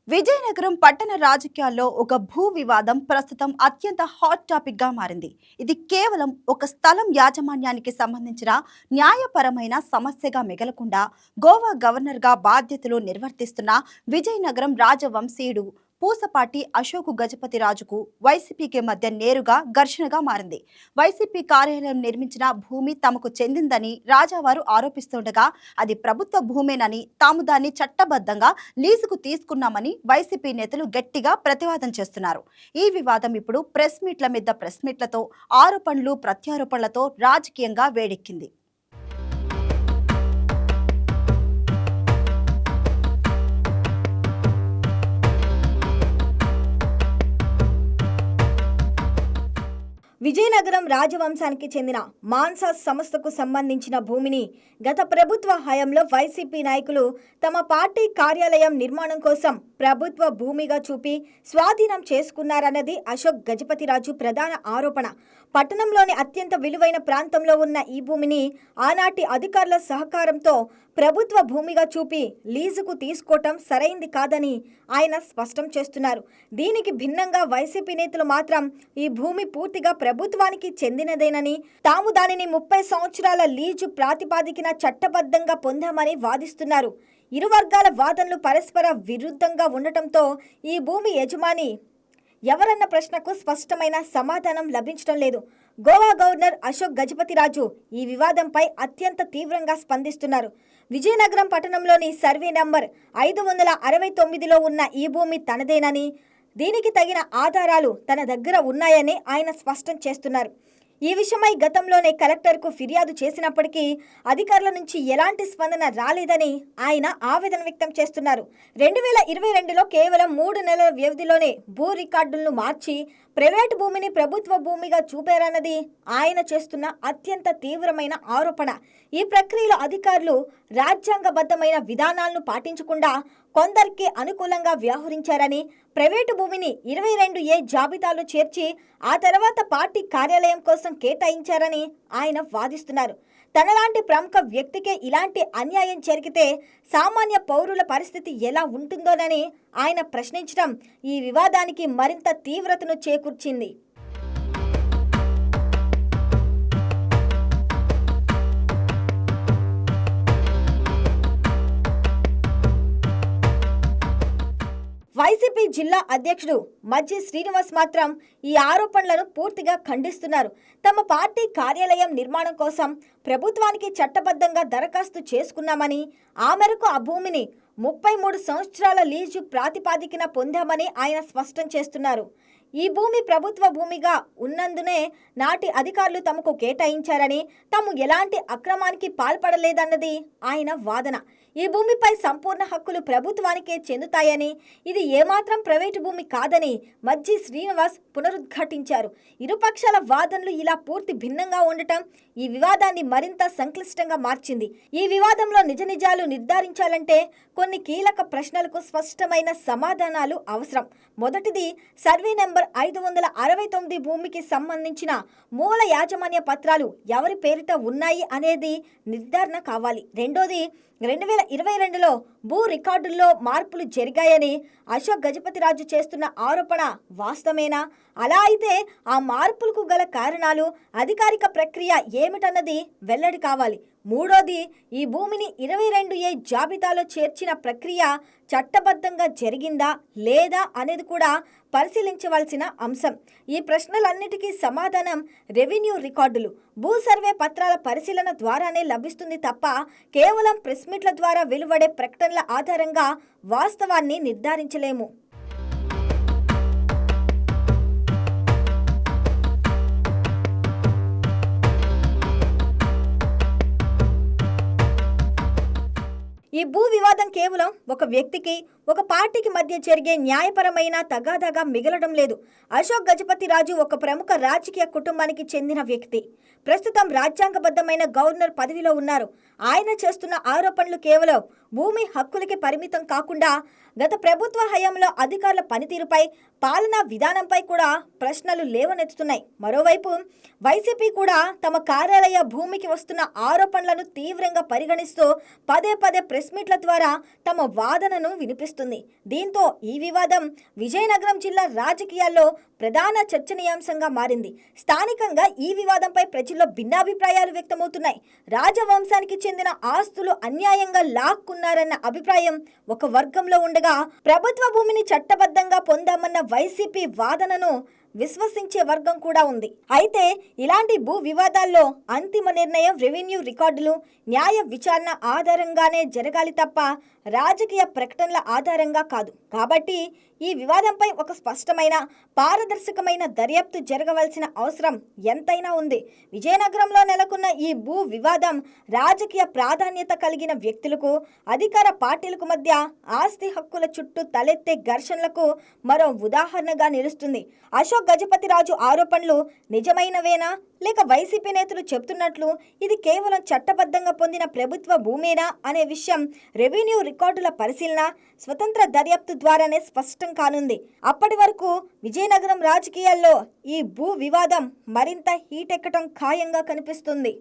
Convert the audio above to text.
విజయనగరం పట్టణ రాజకీయాల్లో ఒక భూ వివాదం ప్రస్తుతం అత్యంత హాట్ టాపిక్ గా మారింది. ఇది కేవలం ఒక స్థలం యాజమాన్యానికి సంబంధించిన న్యాయపరమైన సమస్యగా మిగలకుండా గోవా గవర్నర్ గా బాధ్యతలు నిర్వర్తిస్తున్న విజయనగరం రాజవంశీయుడు పూసపాటి అశోక్ గజపతి రాజుకు వైసీపీకి మధ్య నేరుగా ఘర్షణగా మారింది. వైసీపీ కార్యాలయం నిర్మించిన భూమి తమకు చెందిందని రాజావారు ఆరోపిస్తుండగా అది ప్రభుత్వ భూమేనని, తాము దాన్ని చట్టబద్ధంగా లీజుకు తీసుకున్నామని వైసీపీ నేతలు గట్టిగా ప్రతివాదన చేస్తున్నారు. ఈ వివాదం ఇప్పుడు ప్రెస్ మీట్లతో ఆరోపణలు ప్రత్యారోపణలతో రాజకీయంగా వేడెక్కింది. విజయనగరం రాజవంశానికి చెందిన మాన్సాస్ సంస్థకు సంబంధించిన భూమిని గత ప్రభుత్వ హయాంలో వైసీపీ నాయకులు తమ పార్టీ కార్యాలయం నిర్మాణం కోసం ప్రభుత్వ భూమిగా చూపి స్వాధీనం చేసుకున్నారన్నది అశోక్ గజపతిరాజు ప్రధాన ఆరోపణ. పట్టణంలోని అత్యంత విలువైన ప్రాంతంలో ఉన్న ఈ భూమిని ఆనాటి అధికారుల సహకారంతో ప్రభుత్వ భూమిగా చూపి లీజుకు తీసుకోవటం సరైంది కాదని ఆయన స్పష్టం చేస్తున్నారు. దీనికి భిన్నంగా వైసీపీ నేతలు మాత్రం ఈ భూమి పూర్తిగా ప్రభుత్వానికి చెందినదేనని, తాము దానిని 30 సంవత్సరాల లీజు ప్రాతిపాదికన చట్టబద్ధంగా పొందామని వాదిస్తున్నారు. ఇరు వర్గాల వాదనలు పరస్పర విరుద్ధంగా ఉండటంతో ఈ భూమి యజమాని ఎవరన్న ప్రశ్నకు స్పష్టమైన సమాధానం లభించడం లేదు. గోవా గవర్నర్ అశోక్ గజపతిరాజు ఈ వివాదంపై అత్యంత తీవ్రంగా స్పందిస్తున్నారు. విజయనగరం పట్టణంలోని సర్వే నంబర్ 569లో ఉన్న ఈ భూమి తనదేనని, దీనికి తగిన ఆధారాలు తన దగ్గర ఉన్నాయని ఆయన స్పష్టం చేస్తున్నారు. ఈ విషయమై గతంలోనే కలెక్టర్కు ఫిర్యాదు చేసినప్పటికీ అధికారుల నుంచి ఎలాంటి స్పందన రాలేదని ఆయన ఆవేదన వ్యక్తం చేస్తున్నారు. 2022లో కేవలం 3 నెలల వ్యవధిలోనే భూ రికార్డులను మార్చి ప్రైవేటు భూమిని ప్రభుత్వ భూమిగా చూపారన్నది ఆయన చేస్తున్న అత్యంత తీవ్రమైన ఆరోపణ. ఈ ప్రక్రియలో అధికారులు రాజ్యాంగబద్ధమైన విధానాలను పాటించకుండా కొందరికి అనుకూలంగా వ్యవహరించారని, ప్రైవేటు భూమిని 22A జాబితాలో చేర్చి ఆ తర్వాత పార్టీ కార్యాలయం కోసం కేటాయించారని ఆయన వాదిస్తున్నారు. తనలాంటి ప్రముఖ వ్యక్తికే ఇలాంటి అన్యాయం జరిగితే సామాన్య పౌరుల పరిస్థితి ఎలా ఉంటుందోనని ఆయన ప్రశ్నించడం ఈ వివాదానికి మరింత తీవ్రతను చేకూర్చింది. వైసీపీ జిల్లా అధ్యక్షుడు మజ్జి శ్రీనివాస్ మాత్రం ఈ ఆరోపణలను పూర్తిగా ఖండిస్తున్నారు. తమ పార్టీ కార్యాలయం నిర్మాణం కోసం ప్రభుత్వానికి చట్టబద్ధంగా దరఖాస్తు చేసుకున్నామని, ఆ మేరకు ఆ భూమిని 33 సంవత్సరాల లీజు ప్రాతిపాదికన పొందామని ఆయన స్పష్టం చేస్తున్నారు. ఈ భూమి ప్రభుత్వ భూమిగా ఉన్నందునే నాటి అధికారులు తమకు కేటాయించారని, తాము ఎలాంటి అక్రమానికి పాల్పడలేదన్నది ఆయన వాదన. ఈ భూమిపై సంపూర్ణ హక్కులు ప్రభుత్వానికే చెందుతాయని, ఇది ఏమాత్రం ప్రైవేటు భూమి కాదని మజ్జి శ్రీనివాస్ పునరుద్ఘాటించారు. ఇరుపక్షాల వాదనలు ఇలా పూర్తి భిన్నంగా ఉండటం ఈ వివాదాన్ని మరింత సంక్లిష్టంగా మార్చింది. ఈ వివాదంలో నిజాలు నిర్ధారించాలంటే కొన్ని కీలక ప్రశ్నలకు స్పష్టమైన సమాధానాలు అవసరం. మొదటిది, సర్వే నెంబర్ 569 భూమికి సంబంధించిన మూల యాజమాన్య పత్రాలు ఎవరి పేరిట ఉన్నాయి అనేది నిర్ధారణ కావాలి. రెండోది, 2022లో భూ రికార్డుల్లో మార్పులు జరిగాయని అశోక్ గజపతిరాజు చేస్తున్న ఆరోపణ వాస్తవేనా? అలా అయితే ఆ మార్పులకు గల కారణాలు, అధికారిక ప్రక్రియ ఏమిటన్నది వెల్లడి కావాలి. మూడోది, ఈ భూమిని 22A జాబితాలో చేర్చిన ప్రక్రియ చట్టబద్ధంగా జరిగిందా లేదా అనేది కూడా పరిశీలించవలసిన అంశం. ఈ ప్రశ్నలన్నిటికీ సమాధానం రెవెన్యూ రికార్డులు, భూ సర్వే పత్రాల పరిశీలన ద్వారానే లభిస్తుంది తప్ప కేవలం ప్రెస్ మీట్ల ద్వారా వెలువడే ప్రకటనల ఆధారంగా వాస్తవాన్ని నిర్ధారించలేము. ఈ భూ వివాదం కేవలం ఒక వ్యక్తికి, ఒక పార్టీకి మధ్య జరిగే న్యాయపరమైన తగాదాగా మిగలడం లేదు. అశోక్ గజపతిరాజు ఒక ప్రముఖ రాజకీయ కుటుంబానికి చెందిన వ్యక్తి. ప్రస్తుతం రాజ్యాంగబద్ధమైన గవర్నర్ పదవిలో ఉన్నారు. ఆయన చేస్తున్న ఆరోపణలు కేవలం భూమి హక్కులకి పరిమితం కాకుండా గత ప్రభుత్వ హయాంలో అధికారుల పనితీరుపై, పాలనా విధానంపై కూడా ప్రశ్నలు లేవనెత్తుతున్నాయి. మరోవైపు వైసీపీ కూడా తమ కార్యాలయ భూమికి వస్తున్న ఆరోపణలను తీవ్రంగా పరిగణిస్తూ పదే పదే ప్రెస్ మీట్ల ద్వారా తమ వాదనను వినిపిస్తుంది. దీంతో ఈ వివాదం విజయనగరం జిల్లా రాజకీయాల్లో ప్రధాన చర్చనీయాంశంగా మారింది. స్థానికంగా ఈ వివాదంపై ప్రజల్లో భిన్నాభిప్రాయాలు వ్యక్తమవుతున్నాయి. రాజవంశానికి చెందిన ఆస్తులు అన్యాయంగా లాక్కున్నారన్న అభిప్రాయం ఒక వర్గంలో ఉండగా, ప్రభుత్వ భూమిని చట్టబద్ధంగా పొందామన్న వైసీపీ వాదనను విశ్వసించే వర్గం కూడా ఉంది. అయితే ఇలాంటి భూ వివాదాల్లో అంతిమ నిర్ణయం రెవెన్యూ రికార్డులు, న్యాయ విచారణ ఆధారంగానే జరగాలి తప్ప రాజకీయ ప్రకటనల ఆధారంగా కాదు. కాబట్టి ఈ వివాదంపై ఒక స్పష్టమైన, పారదర్శకమైన దర్యాప్తు జరగవలసిన అవసరం ఎంతైనా ఉంది. విజయనగరంలో నెలకొన్న ఈ భూ వివాదం రాజకీయ ప్రాధాన్యత కలిగిన వ్యక్తులకు, అధికార పార్టీలకు మధ్య ఆస్తి హక్కుల చుట్టూ తలెత్తే ఘర్షణలకు మరో ఉదాహరణగా నిలుస్తుంది. అశోక్ గజపతిరాజు ఆరోపణలు నిజమైనవేనా, లేక వైసీపీ నేతలు చెబుతున్నట్లు ఇది కేవలం చట్టబద్ధంగా పొందిన ప్రభుత్వ భూమేనా అనే విషయం రెవెన్యూ రికార్డుల పరిశీలన, స్వతంత్ర దర్యాప్తు ద్వారానే స్పష్టం కానుంది. అప్పటి వరకు విజయనగరం రాజకీయాల్లో ఈ భూ వివాదం మరింత హీటెక్కడం ఖాయంగా కనిపిస్తుంది.